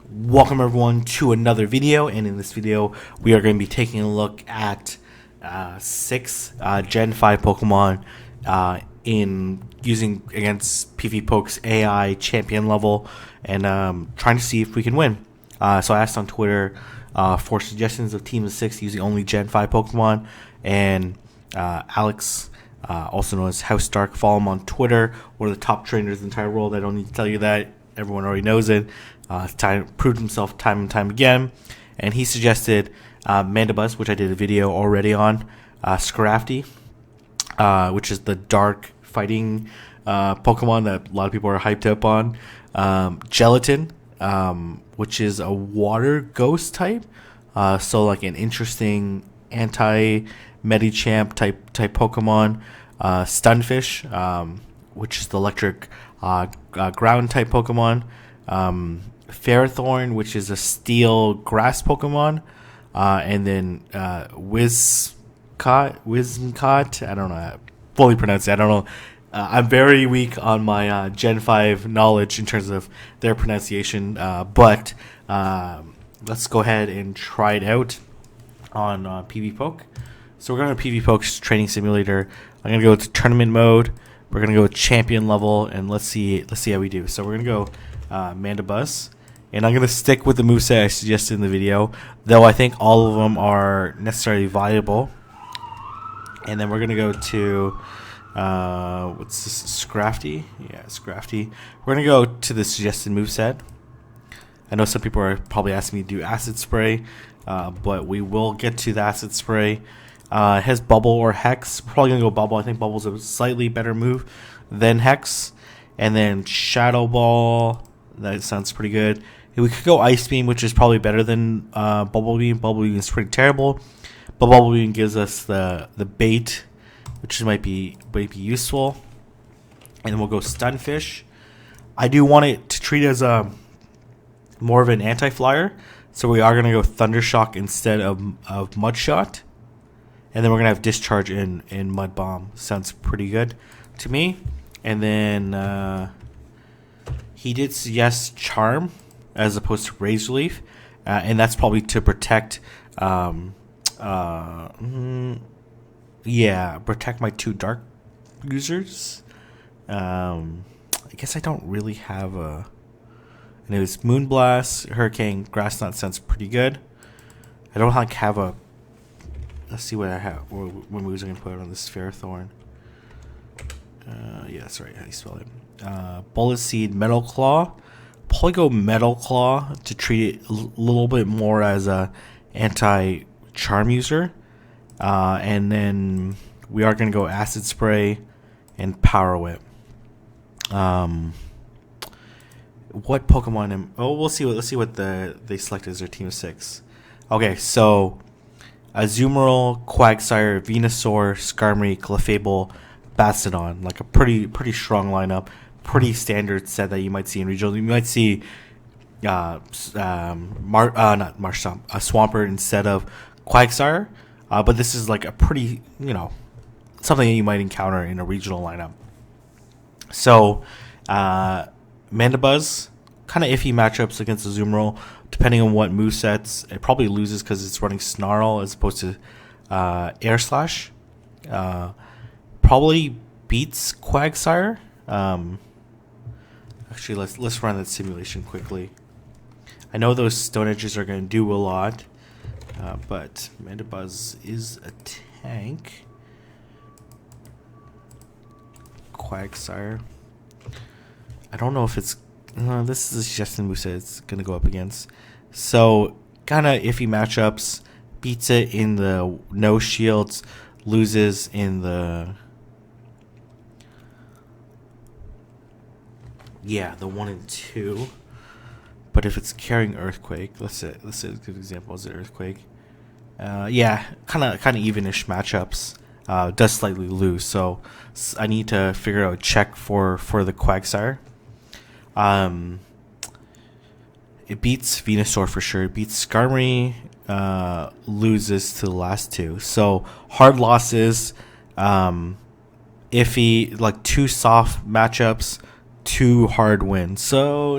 Welcome everyone to another video, and in this video we are going to be taking a look at 6 Gen 5 Pokemon in using against PvPoke's AI champion level, and trying to see if we can win. So I asked on Twitter for suggestions of teams of 6 using only Gen 5 Pokemon, and Alex, also known as House Dark, follow him on Twitter, one of the top trainers in the entire world. I don't need to tell you that. Everyone already knows it. Proved himself time and time again. And he suggested Mandibuzz, which I did a video already on. Scrafty, which is the dark fighting Pokemon that a lot of people are hyped up on. Gelatin, which is a water ghost type. So like an interesting anti-Medicham type Pokemon. Stunfish, which is the electric ground type Pokemon. Ferrothorn, which is a steel grass Pokemon. And then Whimsicott, I don't know how to fully pronounce it. I don't know. I'm very weak on my Gen 5 knowledge in terms of their pronunciation. But let's go ahead and try it out on PvPoke. So we're going to PvPoke's training simulator. I'm going to go to tournament mode. We're going to go champion level, and let's see how we do. So we're going to go Mandibuzz, and I'm going to stick with the moveset I suggested in the video, though I think all of them are necessarily viable. And then we're going to go to, what's this, Scrafty? Yeah, Scrafty. We're going to go to the suggested moveset. I know some people are probably asking me to do Acid Spray, but we will get to the Acid Spray. It has Bubble or Hex. We're probably going to go Bubble. I think Bubble's a slightly better move than Hex. And then Shadow Ball. That sounds pretty good. And we could go Ice Beam, which is probably better than Bubble Beam. Bubble Beam is pretty terrible. But Bubble Beam gives us the bait, which might be useful. And then we'll go Stunfish. I do want it to treat as more of an anti-flyer. So we are going to go Thunder Shock instead of Mud Shot. And then we're going to have Discharge in Mud Bomb. Sounds pretty good to me. And then he did suggest Charm as opposed to Razor Leaf. And that's probably to protect, protect my 2 dark users. I guess I don't really have a... And it was Moonblast, Hurricane, Grass Knot sounds pretty good. I don't have a... Let's see what I have. What moves I'm going to put on this Ferrothorn. Yeah, that's right. How do you spell it? Bullet Seed, Metal Claw. Probably go Metal Claw to treat it a little bit more as a anti-charm user. And then we are going to go Acid Spray and Power Whip. What Pokemon we'll see. Let's see what they select as their team of 6. Okay, so Azumarill, Quagsire, Venusaur, Skarmory, Clefable, Bastiodon. Like a pretty strong lineup. Pretty standard set that you might see in regional. You might see Swampert instead of Quagsire. But this is like a pretty, something that you might encounter in a regional lineup. So Mandibuzz, kind of iffy matchups against Azumarill. Depending on what movesets, it probably loses because it's running Snarl as opposed to Air Slash. Probably beats Quagsire. Actually, let's run that simulation quickly. I know those Stone Edges are going to do a lot, but Mandibuzz is a tank. Quagsire. I don't know if it's... this is a suggestion moveset it's going to go up against. So, kind of iffy matchups. Beats it in the no shields. Loses in the... Yeah, the 1 and 2. But if it's carrying Earthquake... Let's say a good example is Earthquake. Yeah, kind of evenish matchups. Does slightly lose. So, I need to figure out a check for the Quagsire. It beats Venusaur for sure. It beats Skarmory, loses to the last 2. So hard losses, iffy, like 2 soft matchups, 2 hard wins. So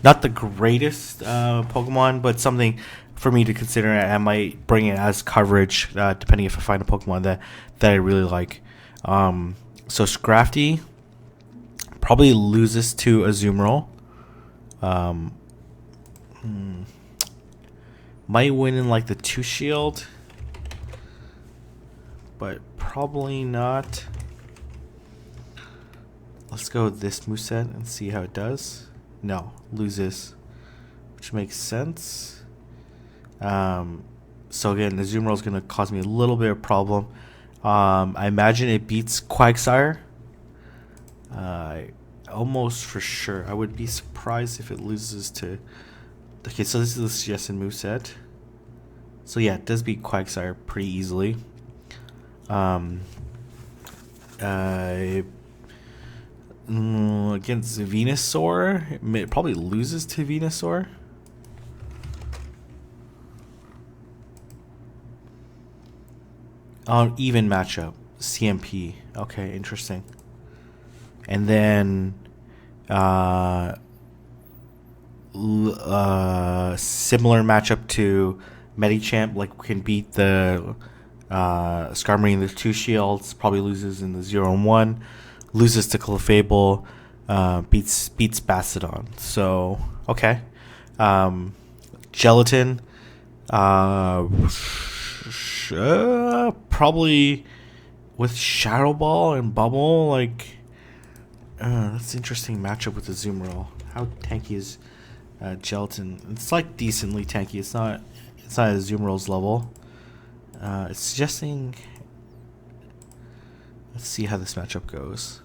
not the greatest Pokemon, but something for me to consider. I might bring it as coverage, depending if I find a Pokemon that I really like. So Scrafty probably loses to Azumarill. Might win in like the 2 shield, but probably not. Let's go with this moveset and see how it does. No, loses, which makes sense. So again, the Azumarill is going to cause me a little bit of problem. I imagine it beats Quagsire. Almost for sure. I would be surprised if it loses to... Okay, so this is the suggested moveset. So yeah, it does beat Quagsire pretty easily. Against Venusaur, it probably loses to Venusaur. Even matchup, CMP. Okay, interesting. And then similar matchup to Medicham, like can beat the Skarmory in the 2 shields, probably loses in the 0 and 1, loses to Clefable, beats Bastiodon. So okay, Gelatin, probably with Shadow Ball and Bubble. Like that's an interesting matchup with the Azumarill. How tanky is Gelatin? It's like decently tanky. It's not Azumarill's level. It's suggesting. Let's see how this matchup goes.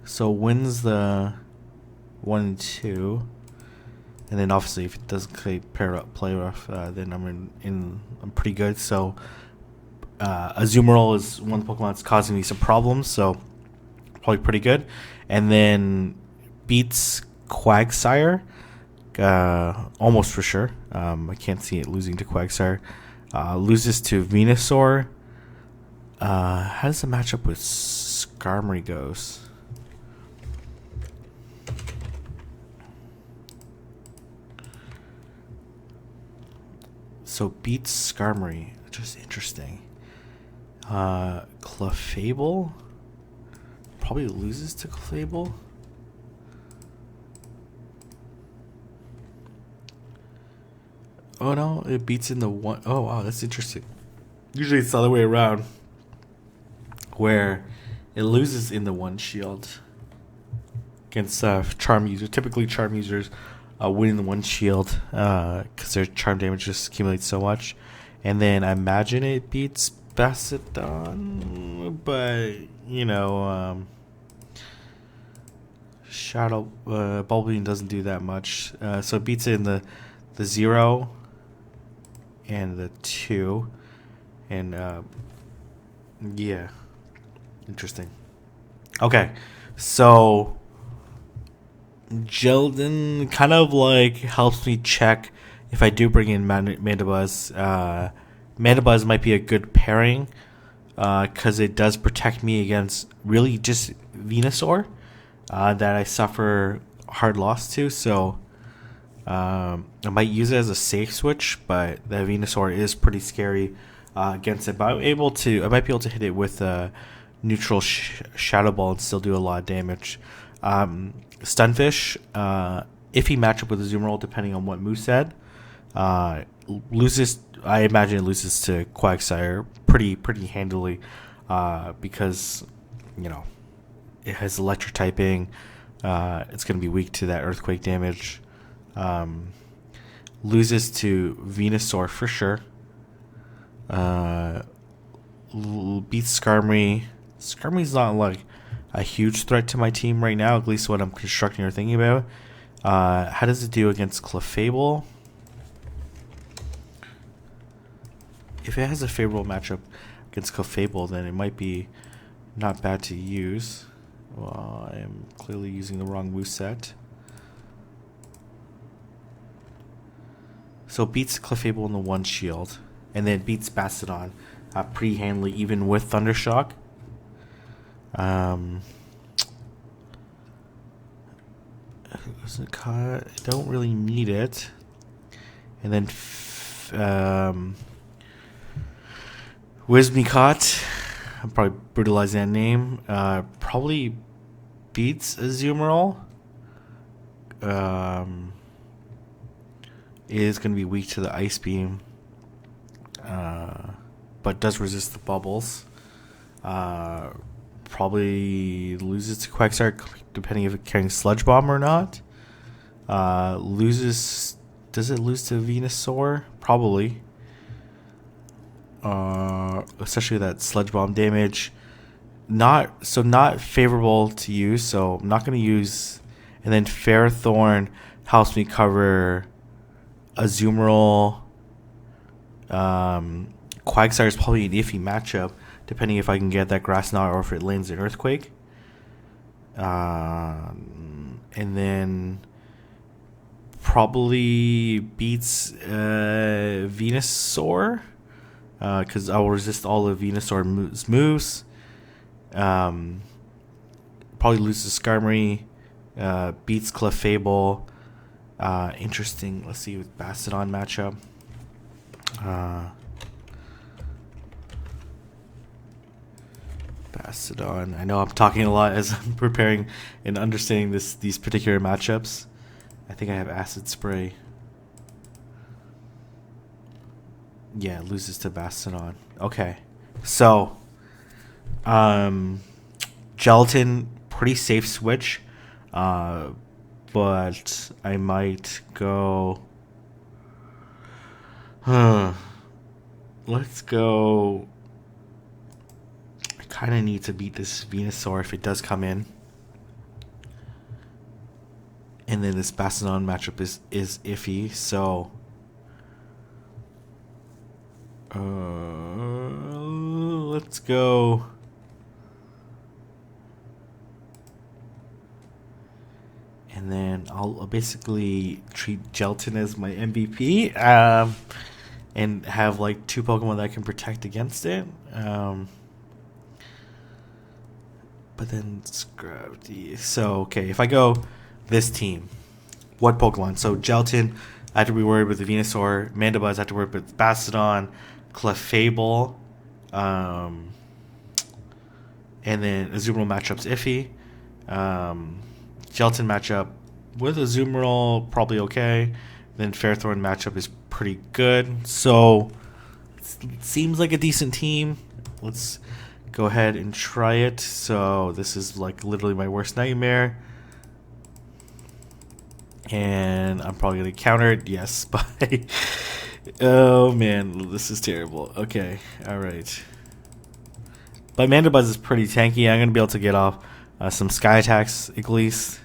So wins the 1 and 2, and then obviously if it doesn't play rough, then I'm pretty good. So Azumarill is one of the Pokemon that's causing me some problems, so probably pretty good. And then beats Quagsire, almost for sure. I can't see it losing to Quagsire. Loses to Venusaur. How does the matchup with Skarmory goes? So beats Skarmory, which is interesting. Clefable probably loses to Clefable. Oh no, it beats in the 1. Oh wow, that's interesting. Usually it's the other way around, where it loses in the 1 shield against charm users. Typically charm users win in the 1 shield because their charm damage just accumulates so much. And then I imagine it beats Bastiodon, but you know, Shadow Bulbine doesn't do that much. So it beats it in the 0 and the 2. And yeah, interesting. Okay, so Gelatin kind of like helps me check if I do bring in Mandibuzz. Mandibuzz might be a good pairing because it does protect me against really just Venusaur that I suffer hard loss to. So I might use it as a safe switch, but the Venusaur is pretty scary against it. But I might be able to hit it with a neutral Shadow Ball and still do a lot of damage. Stunfish, if he match up with Azumarill, depending on what moveset, loses. I imagine it loses to Quagsire pretty handily, because you know it has electric typing. It's going to be weak to that earthquake damage. Loses to Venusaur for sure. Beats Skarmory. Skarmory's not like a huge threat to my team right now, at least what I'm constructing or thinking about. How does it do against Clefable? If it has a favorable matchup against Clefable, then it might be not bad to use. Well, I am clearly using the wrong moveset. So beats Clefable in the 1 shield, and then beats Bastiodon pretty handily, even with Thundershock. I don't really need it. And then Wismicott. I'm probably brutalizing that name. Probably beats Azumarill. Is going to be weak to the Ice Beam. But does resist the bubbles. Probably loses to Quagsire depending if it's carrying Sludge Bomb or not. Does it lose to Venusaur? Probably. Especially that Sludge Bomb damage. Not favorable to use, so I'm not going to use. And then Ferrothorn helps me cover Azumarill. Quagsire is probably an iffy matchup, depending if I can get that Grass Knot or if it lands an Earthquake. And then probably beats Venusaur, because I will resist all of Venusaur's moves. Probably loses Skarmory, beats Clefable. Interesting. Let's see with Bastiodon matchup. Bastiodon. I know I'm talking a lot as I'm preparing and understanding these particular matchups. I think I have Acid Spray. Yeah, it loses to Bastiodon. Okay. So, Gelatin, pretty safe switch. But I might go... Let's go... I kind of need to beat this Venusaur if it does come in. And then this Bastiodon matchup is iffy, so... let's go... And then I'll basically treat Gelatin as my MVP, and have like 2 Pokemon that I can protect against it. But then scrap the... So, okay, if I go this team, what Pokemon? So, Gelatin, I have to be worried with the Venusaur. Mandibuzz, I have to worry with Bastiodon. Clefable. And then Azumarill matchup's iffy. Gelatin matchup with Azumarill, probably okay. Then Ferrothorn matchup is pretty good. So, it seems like a decent team. Let's go ahead and try it. So, this is like literally my worst nightmare. And I'm probably going to counter it. Yes, by... Oh, man. This is terrible. Okay. Alright. But Mandibuzz is pretty tanky. I'm going to be able to get off some Sky Attacks at least.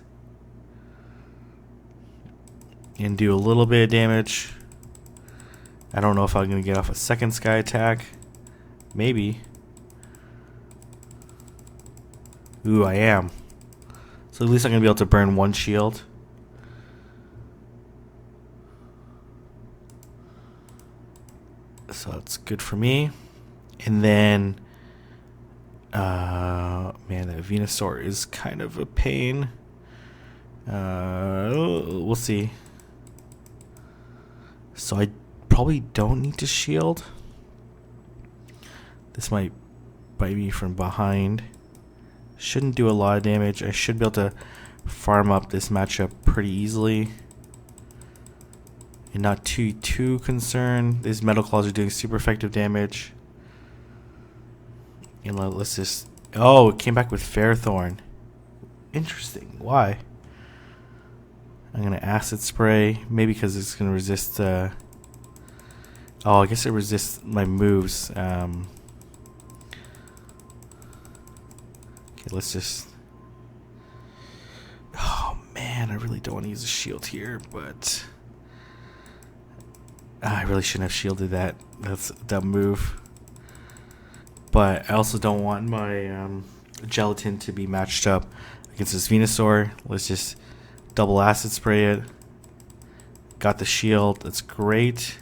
And do a little bit of damage. I don't know if I'm going to get off a second Sky Attack. Maybe. Ooh, I am. So at least I'm going to be able to burn 1 shield. So that's good for me. And then... man, that Venusaur is kind of a pain. We'll see. So I probably don't need to shield. This might bite me from behind. Shouldn't do a lot of damage. I should be able to farm up this matchup pretty easily. And not too concerned. These Metal Claws are doing super effective damage. And let's just... Oh, it came back with Ferrothorn. Interesting. Why? I'm going to Acid Spray. Maybe because it's going to resist... Oh, I guess it resists my moves. Okay, let's just... Oh, man. I really don't want to use a shield here, but... I really shouldn't have shielded that. That's a dumb move. But I also don't want my Gelatin to be matched up against this Venusaur. Let's just double Acid Spray it. Got the shield. That's great.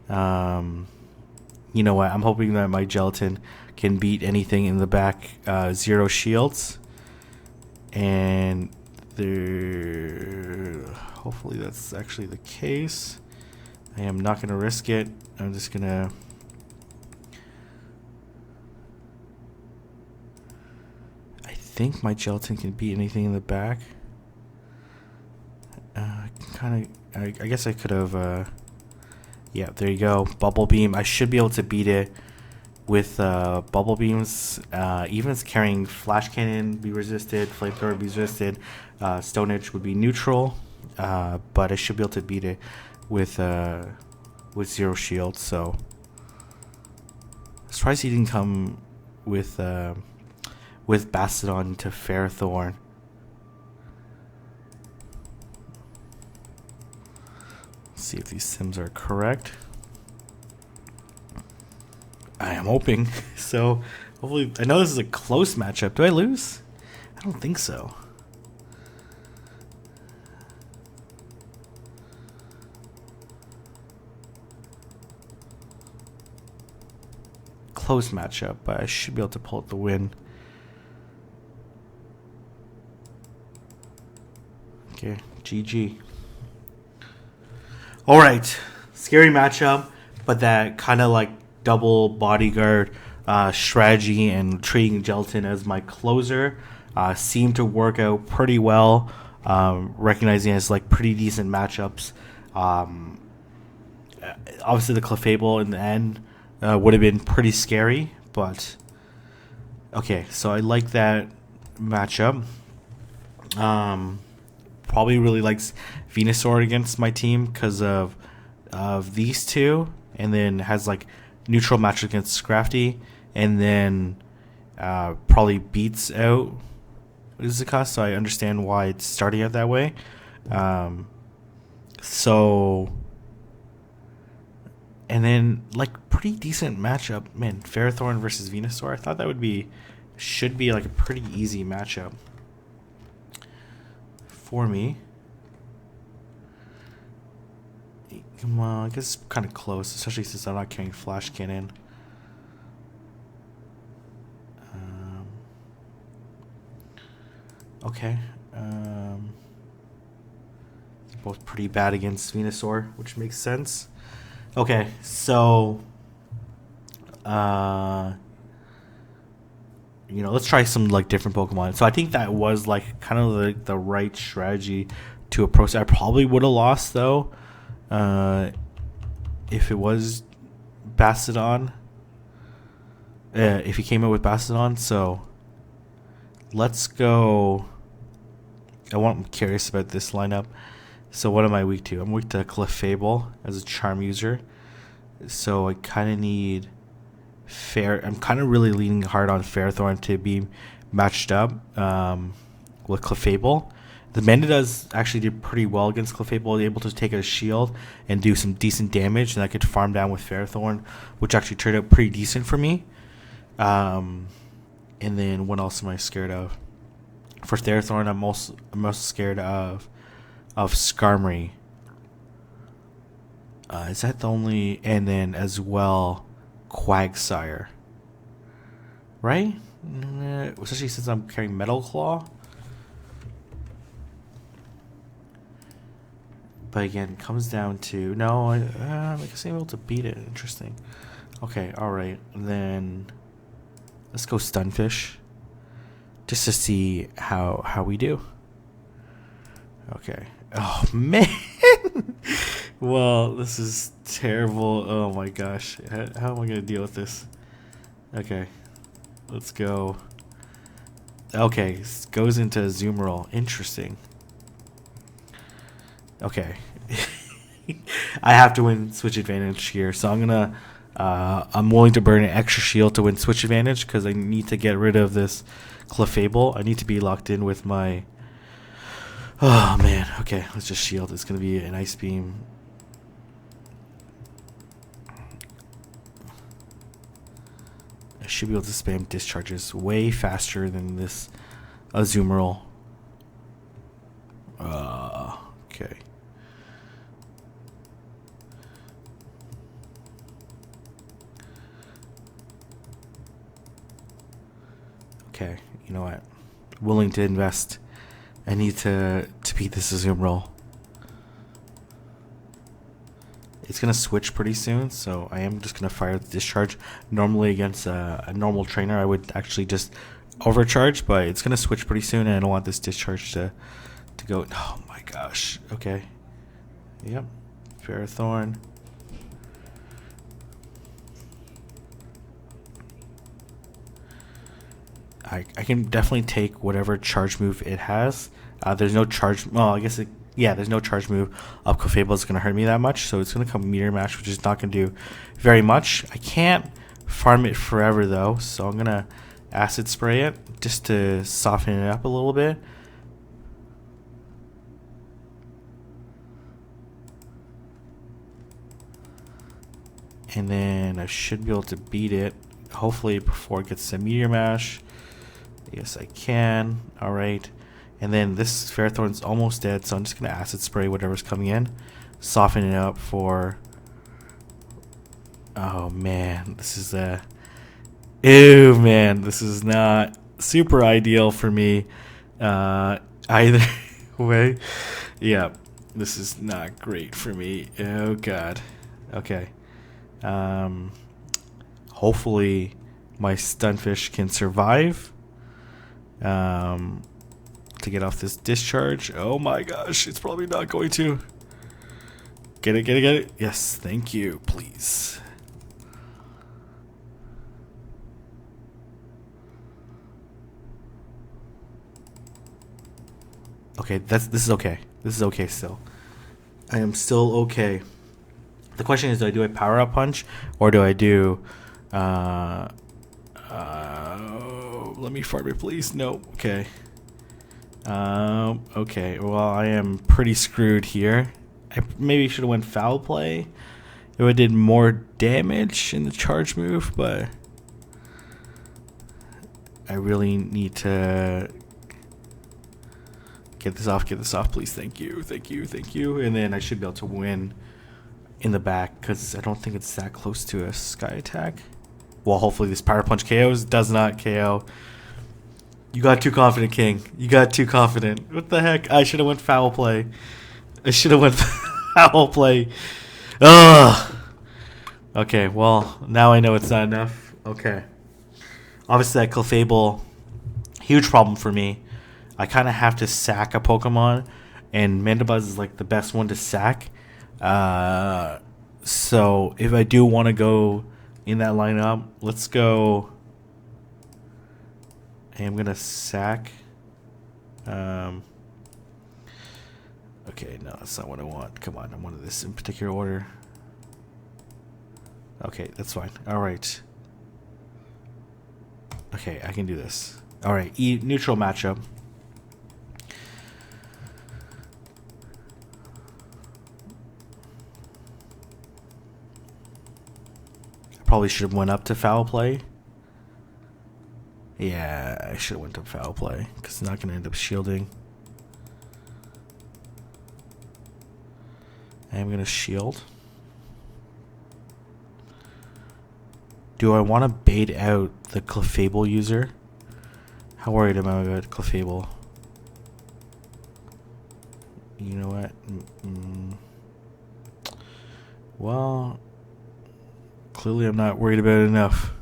You know what? I'm hoping that my Gelatin can beat anything in the back 0 shields. And there. Hopefully that's actually the case. I am not going to risk it. I'm just going to... I think my gelatin can beat anything in the back. I guess I could have... yeah, there you go. Bubble Beam. I should be able to beat it with Bubble Beams. Even if it's carrying Flash Cannon, be resisted. Flamethrower, be resisted. Stone Edge would be neutral. But I should be able to beat it with Zero Shield. So I'm surprised he didn't come with Bastodon to Ferrothorn. See if these sims are correct. I am hoping. So hopefully, I know this is a close matchup. Do I lose? I don't think so. Close matchup, but I should be able to pull out the win. Okay, GG. All right, scary matchup, but that kind of like double bodyguard strategy and treating Gelatin as my closer seemed to work out pretty well. Recognizing as like pretty decent matchups. Obviously, the Clefable in the end would have been pretty scary, but okay. So I like that matchup. Probably really likes Venusaur against my team because of these two, and then has like neutral match against Scrafty, and then probably beats out Izuka, so I understand why it's starting out that way. So, and then like pretty decent matchup, man. Ferrothorn versus Venusaur. I thought that should be like a pretty easy matchup for me. Well, I guess it's kind of close, especially since I'm not carrying Flash Cannon. Okay. Both pretty bad against Venusaur, which makes sense. Okay, so let's try some like different Pokemon. So I think that was like kind of the right strategy to approach. I probably would have lost though, if it was Bastodon. If he came in with Bastodon, so let's go. I'm curious about this lineup. So what am I weak to? I'm weak to Clefable as a Charm user. So I kind of need I'm kind of really leaning hard on Ferrothorn to be matched up with Clefable. The Mandadoes actually did pretty well against Clefable, able to take a shield and do some decent damage, and I could farm down with Ferrothorn, which actually turned out pretty decent for me. And then what else am I scared of? For Ferrothorn, I'm most scared of Skarmory. Is that the only? And then as well, Quagsire. Right? Especially since I'm carrying Metal Claw. But again, it comes down to no. I guess I'm able to beat it. Interesting. Okay, all right. Then let's go Stunfish, just to see how we do. Okay. Oh man. Well, this is terrible. Oh my gosh. How am I gonna deal with this? Okay. Let's go. Okay, goes into Azumarill. Interesting. Okay. I have to win switch advantage here, so I'm willing to burn an extra shield to win switch advantage because I need to get rid of this Clefable. I need to be locked in with my... Oh man, okay, let's just shield. It's gonna be an Ice Beam. I should be able to spam discharges way faster than this Azumarill. Okay. Okay, you know what? Willing to invest I need to beat this Zoom roll. It's going to switch pretty soon, so I am just going to fire the discharge. Normally against a normal trainer, I would actually just overcharge, but it's going to switch pretty soon, and I don't want this discharge to go. Oh my gosh. Okay. Yep. Ferrothorn. I can definitely take whatever charge move it has. There's no charge. Well, I guess there's no charge move up Clefable is going to hurt me that much, so it's going to come Meteor Mash, which is not going to do very much. I can't farm it forever, though, so I'm going to Acid Spray it just to soften it up a little bit. And then I should be able to beat it, hopefully, before it gets to Meteor Mash. Yes, I can. Alright. And then this Ferrothorn's almost dead, so I'm just going to Acid Spray whatever's coming in. Soften it up for... Oh, man. This is Ew, man. This is not super ideal for me either way. Yeah. This is not great for me. Oh, God. Okay. Hopefully my Stunfish can survive. To get off this discharge. Oh my gosh, it's probably not going to. Get it. Yes, thank you, please. Okay, this is okay. This is okay still. I am still okay. The question is, do I do a power up punch or do I do let me farm it, please. No. Okay. Okay. Well, I am pretty screwed here. I maybe should have went Foul Play. It would have did more damage in the charge move, but I really need to get this off. Get this off, please. Thank you. And then I should be able to win in the back because I don't think it's that close to a Sky Attack. Well, hopefully this Power Punch KOs. Does not KO. You got too confident, King. You got too confident. What the heck? I should have went Foul Play. Foul Play. Ugh. Okay, well, now I know it's not enough. Okay. Obviously, that Clefable, huge problem for me. I kind of have to sack a Pokemon, and Mandibuzz is like the best one to sack. So if I do want to go in that lineup, let's go. I'm going to sack. Okay, no, that's not what I want. Come on, I wanted this in particular order. Okay, that's fine. All right. Okay, I can do this. All right, neutral matchup. I probably should have went up to Foul Play. Yeah, I should have went to Foul Play because it's not going to end up shielding. I'm going to shield. Do I want to bait out the Clefable user? How worried am I about Clefable? You know what? Well, clearly I'm not worried about it enough.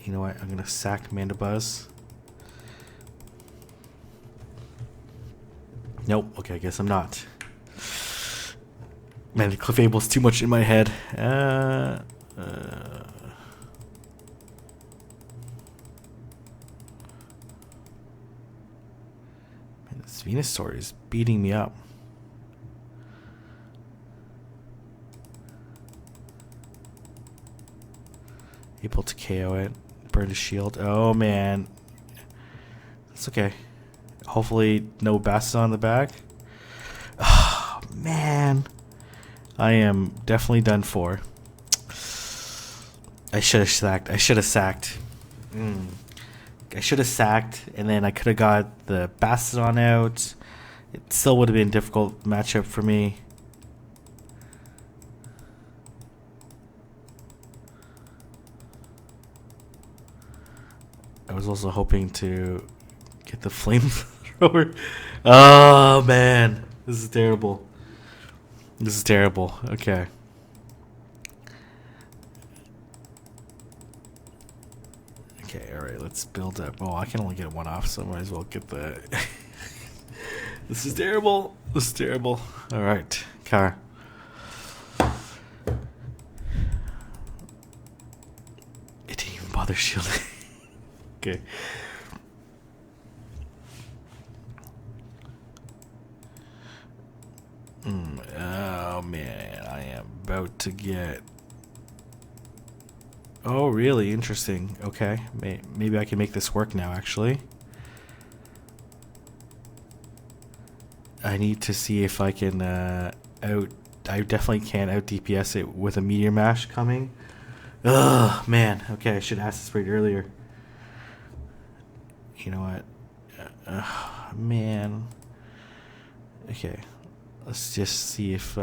You know what? I'm going to sack Mandibuzz. Nope. Okay, I guess I'm not. Man, the Clefable's too much in my head. Man, this Venusaur is beating me up. Able to KO it. Burn his shield. Oh, man. That's okay. Hopefully no Bastion on the back. Oh, man. I am definitely done for. I should have sacked. I should have sacked, and then I could have got the Bastion out. It still would have been a difficult matchup for me. I was also hoping to Get the flamethrower. Oh man, this is terrible. This is terrible. Okay. Okay, alright, let's build up. Oh, I can only get one off, so I might as well get the... This is terrible. This is terrible. Alright, car. It didn't even bother shielding. Okay. Oh man, I am about to get... Oh, really? Interesting. Okay, maybe I can make this work now, actually. I need to see if I can I definitely can't out DPS it with a Meteor Mash coming. Ugh, man. Okay, I should have asked this right earlier. You know what? Man. Okay. Let's just see if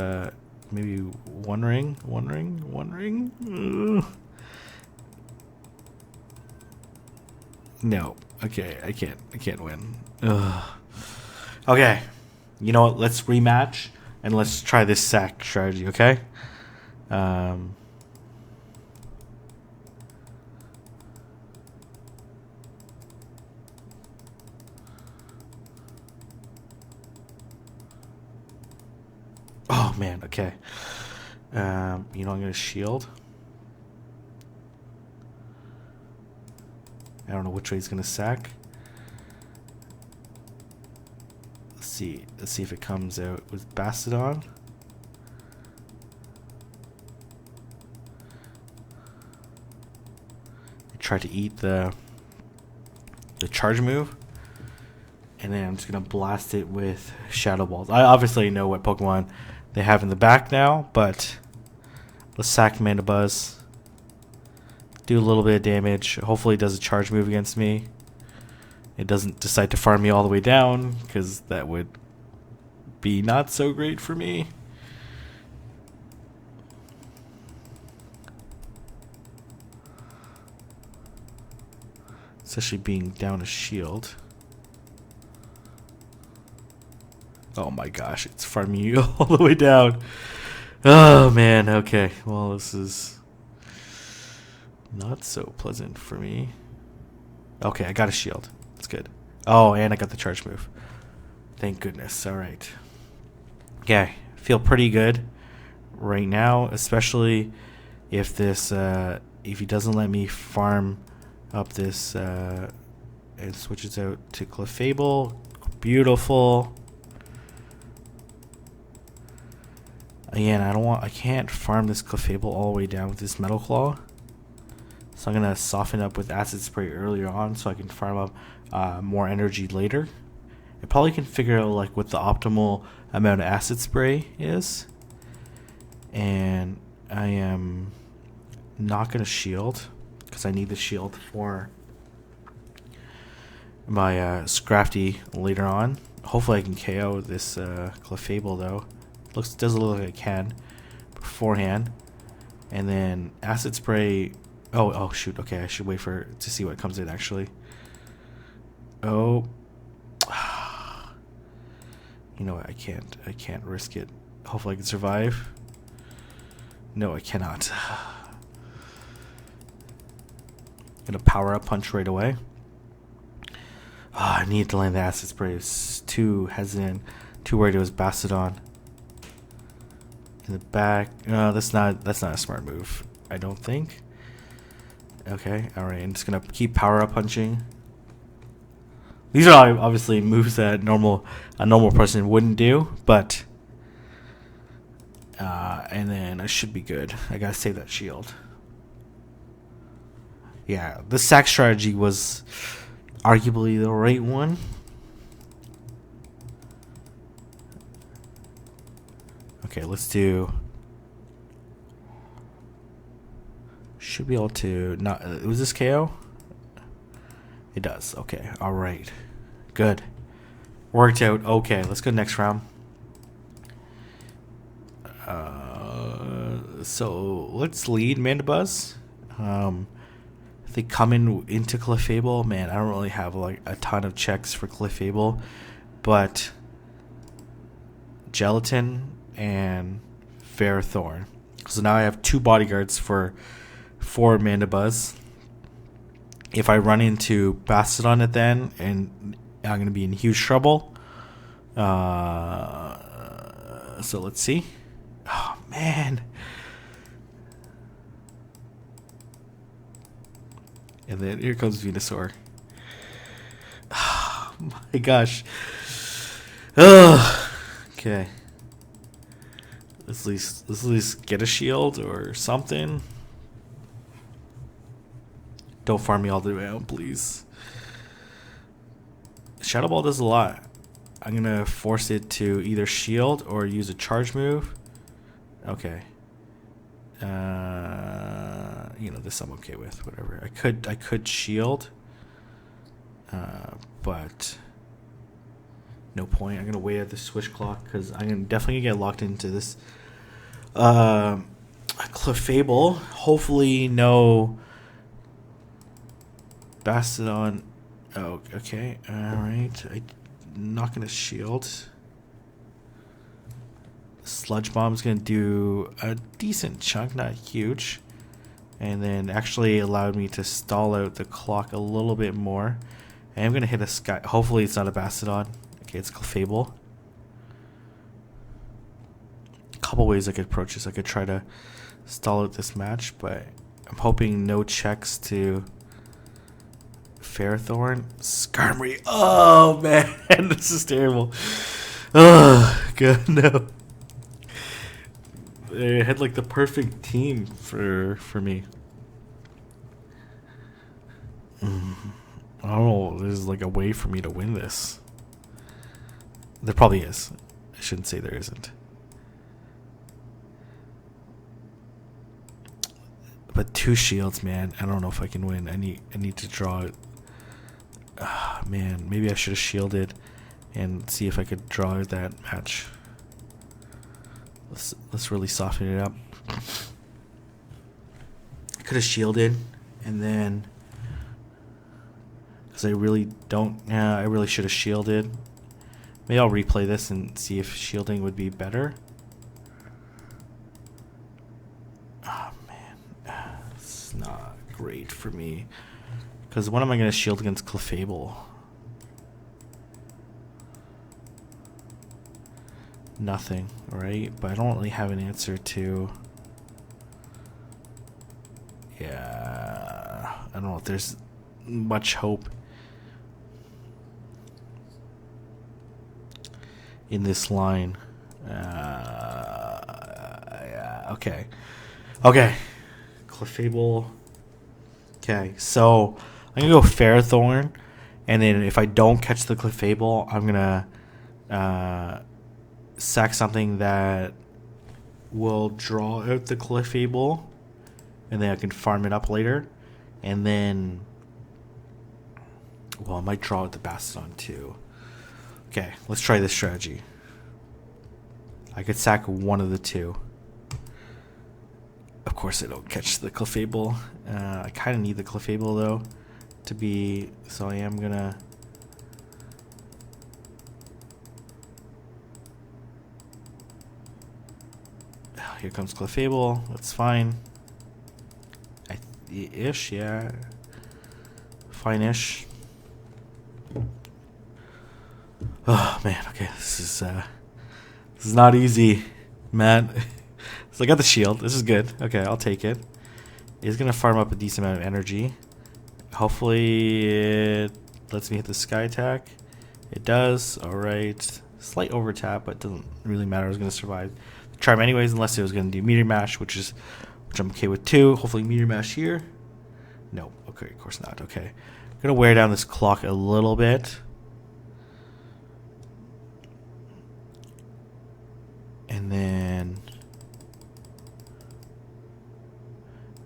maybe one ring. Ugh. No. Okay, I can't win. Ugh. Okay. You know what? Let's rematch and let's try this sack strategy, okay? Oh man, okay. You know, I'm gonna shield. I don't know which way he's gonna sack. Let's see if it comes out with Bastodon. I try to eat the charge move, and then I'm just gonna blast it with Shadow Balls. I obviously know what Pokemon they have in the back now, but let's sack Mandibuzz. Do a little bit of damage. Hopefully it does a charge move against me. It doesn't decide to farm me all the way down, because that would be not so great for me. Especially being down a shield. Oh my gosh, it's farming you all the way down. Oh man, okay. Well, this is not so pleasant for me. Okay, I got a shield. That's good. Oh, and I got the charge move. Thank goodness. Alright. Okay, feel pretty good right now, especially if this if he doesn't let me farm up this and switches out to Clefable. Beautiful. Again, I can't farm this Clefable all the way down with this Metal Claw. So I'm gonna soften up with Acid Spray earlier on so I can farm up more energy later. I probably can figure out like what the optimal amount of Acid Spray is. And I am not gonna shield because I need the shield for my Scrafty later on. Hopefully I can KO this Clefable though. Does look like I can beforehand. And then Acid Spray. Oh shoot. Okay, I should wait to see what comes in actually. Oh. You know what? I can't risk it. Hopefully I can survive. No, I cannot. Gonna power up punch right away. I need to land the Acid Spray. It's too hesitant, too worried it was Bastodon. In the back. That's not a smart move, I don't think. Okay, alright, I'm just gonna keep power up punching. These are obviously moves that a normal person wouldn't do, but and then I should be good. I gotta save that shield. Yeah, the sack strategy was arguably the right one. Okay, let's do. Should be able to not. Was this KO? It does. Okay. All right. Good. Worked out. Okay. Let's go next round. So let's lead Mandibuzz. they come into Clefable. Man, I don't really have like a ton of checks for Clefable, but Gelatin and Ferrothorn. So now I have 2 bodyguards for 4 Mandibuzz. If I run into Bastodon at then, and I'm going to be in huge trouble. So let's see. Oh, man. And then here comes Venusaur. Oh, my gosh. Ugh. Okay. Let's at least get a shield or something. Don't farm me all the way out, please. Shadow Ball does a lot. I'm gonna force it to either shield or use a charge move. Okay. This I'm okay with. Whatever. I could shield. But no point. I'm gonna wait at the switch clock because I'm definitely gonna get locked into this Clefable. Hopefully no Bastodon. Oh, okay. Alright. I'm not gonna shield. Sludge Bomb's gonna do a decent chunk, not huge. And then actually allowed me to stall out the clock a little bit more. I am gonna hit a sky. Hopefully it's not a Bastodon. Okay, it's Clefable. A couple ways I could approach this. I could try to stall out this match, but I'm hoping no checks to Ferrothorn. Skarmory. Oh man, this is terrible. Oh god, no. They had like the perfect team for me. I don't know. There's like a way for me to win this. There probably is. I shouldn't say there isn't. But 2 shields, man. I don't know if I can win. I need to draw it. Man, maybe I should have shielded and see if I could draw that match. Let's really soften it up. I could have shielded, and then because I really don't. Yeah, I really should have shielded. Maybe I'll replay this and see if shielding would be better. Oh man, it's not great for me. Because when am I going to shield against Clefable? Nothing, right? But I don't really have an answer to... Yeah, I don't know if there's much hope in this line. Yeah, okay. Okay. Clefable. Okay, so I'm going to go Ferrothorn. And then if I don't catch the Clefable, I'm going to sack something that will draw out the Clefable. And then I can farm it up later. And then... Well, I might draw out the Bastodon too. Okay, let's try this strategy. I could sack one of the 2. Of course I don't catch the Clefable. I kind of need the Clefable though to be... So I am gonna... Here comes Clefable. That's fine. Ish, yeah. Fine-ish. Oh man, okay, this is not easy, man. So I got the shield. This is good. Okay, I'll take it. It's gonna farm up a decent amount of energy. Hopefully it lets me hit the sky attack. It does. All right. Slight over tap, but doesn't really matter. I was gonna survive. Try him anyways, unless it was gonna do Meteor Mash, which I'm okay with too. Hopefully Meteor Mash here. No. Okay, of course not. Okay. I'm gonna wear down this clock a little bit. And then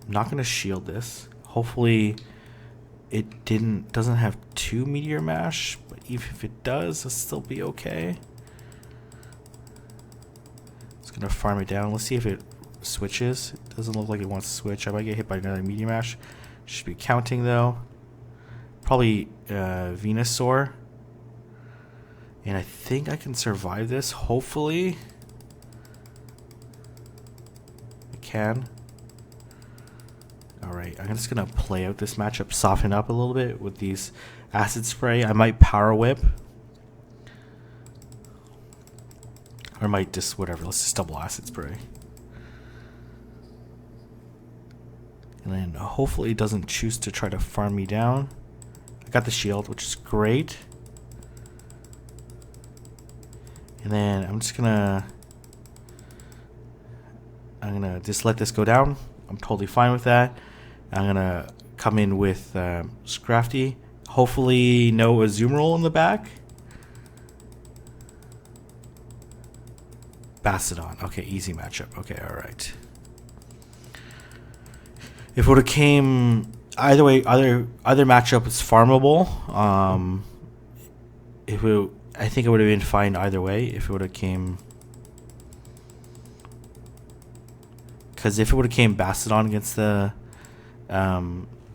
I'm not gonna shield this. Hopefully it doesn't have 2 Meteor Mash, but even if it does, it'll still be okay. It's gonna farm it down. Let's see if it switches. It doesn't look like it wants to switch. I might get hit by another Meteor Mash. Should be counting though. Probably Venusaur. And I think I can survive this, hopefully. I can. Alright, I'm just going to play out this matchup, soften up a little bit with these Acid Spray. I might Power Whip. Or I might just, whatever, let's just double Acid Spray. And then hopefully it doesn't choose to try to farm me down. I got the shield, which is great. And then I'm gonna just let this go down. I'm totally fine with that. I'm gonna come in with Scrafty. Hopefully no Azumarill in the back. Bastiodon. Okay, easy matchup. Okay, alright. If it would have came either way, either matchup is farmable. I think it would have been fine either way if it would have came. Because if it would have came Bastiodon against the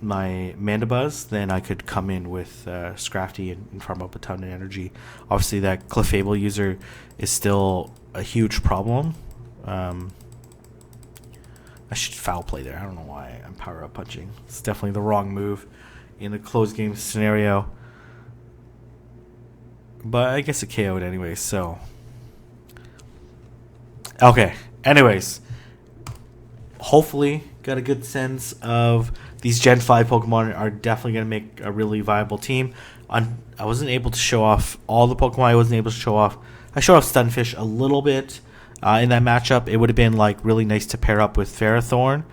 my Mandibuzz, then I could come in with Scrafty and farm up a ton of energy. Obviously, that Clefable user is still a huge problem. I should foul play there. I don't know why I'm power up punching. It's definitely the wrong move in a closed game scenario. But I guess it KO'd anyway, so. Okay, anyways. Hopefully, got a good sense of these Gen 5 Pokemon are definitely going to make a really viable team. I wasn't able to show off all the Pokemon I wasn't able to show off. I showed off Stunfish a little bit. In that matchup, it would have been like really nice to pair up with Ferrothorn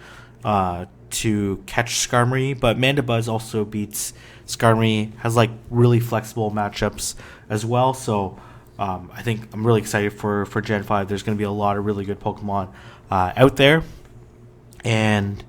to catch Skarmory, but Mandibuzz also beats Skarmory, has like really flexible matchups as well. So I think I'm really excited for Gen 5. There's going to be a lot of really good Pokemon out there, and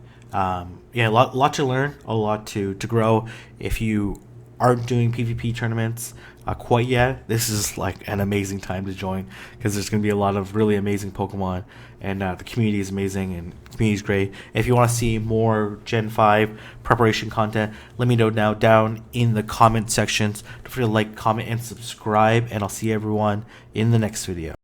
yeah, a lot to learn, a lot to grow. If you aren't doing PvP tournaments quite yet, this is like an amazing time to join, because there's going to be a lot of really amazing Pokemon, and the community is amazing, and the community is great. If you want to see more Gen 5 preparation content, let me know now down in the comment sections. Don't forget to like, comment, and subscribe, and I'll see everyone in the next video.